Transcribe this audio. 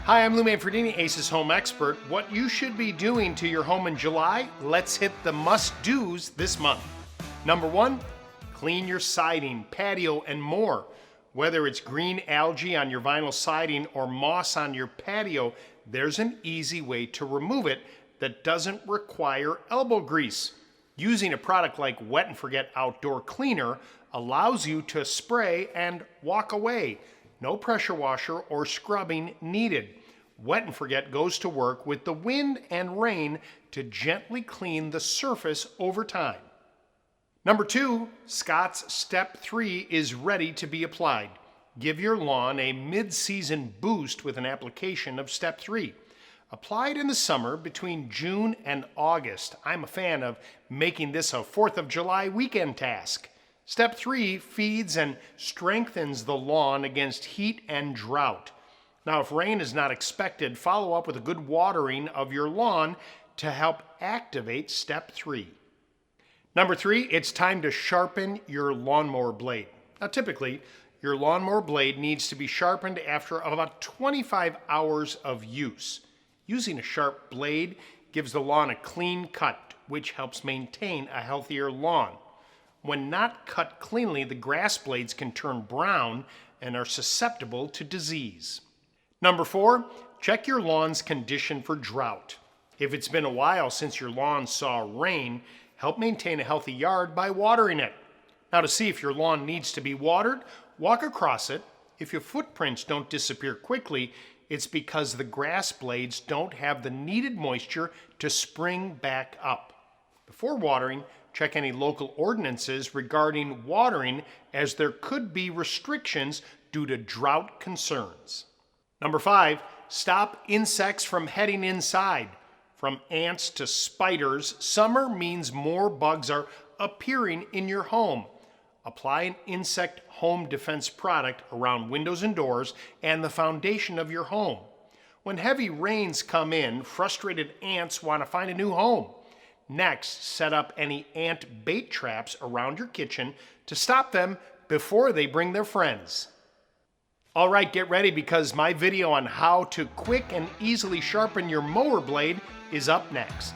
Hi, I'm Lou Manfredini, Ace's home expert. What you should be doing to your home in July, let's hit the must-dos this month. Number one, clean your siding, patio, and more. Whether it's green algae on your vinyl siding or moss on your patio, there's an easy way to remove it that doesn't require elbow grease. Using a product like Wet and Forget Outdoor Cleaner allows you to spray and walk away. No pressure washer or scrubbing needed. Wet and Forget goes to work with the wind and rain to gently clean the surface over time. Number two, Scott's Step 3 is ready to be applied. Give your lawn a mid-season boost with an application of Step 3. Applied in the summer between June and August. I'm a fan of making this a 4th of July weekend task. Step 3 feeds and strengthens the lawn against heat and drought. Now, if rain is not expected, follow up with a good watering of your lawn to help activate Step 3. Number 3, it's time to sharpen your lawnmower blade. Now, typically, your lawnmower blade needs to be sharpened after about 25 hours of use. Using a sharp blade gives the lawn a clean cut, which helps maintain a healthier lawn. When not cut cleanly, the grass blades can turn brown and are susceptible to disease. Number 4, check your lawn's condition for drought. If it's been a while since your lawn saw rain, help maintain a healthy yard by watering it. Now, to see if your lawn needs to be watered, walk across it. If your footprints don't disappear quickly, it's because the grass blades don't have the needed moisture to spring back up. Before watering, check any local ordinances regarding watering, as there could be restrictions due to drought concerns. Number 5, stop insects from heading inside. From ants to spiders, summer means more bugs are appearing in your home. Apply an insect home defense product around windows and doors and the foundation of your home. When heavy rains come in, frustrated ants want to find a new home. Next, set up any ant bait traps around your kitchen to stop them before they bring their friends. All right, get ready, because my video on how to quick and easily sharpen your mower blade is up next.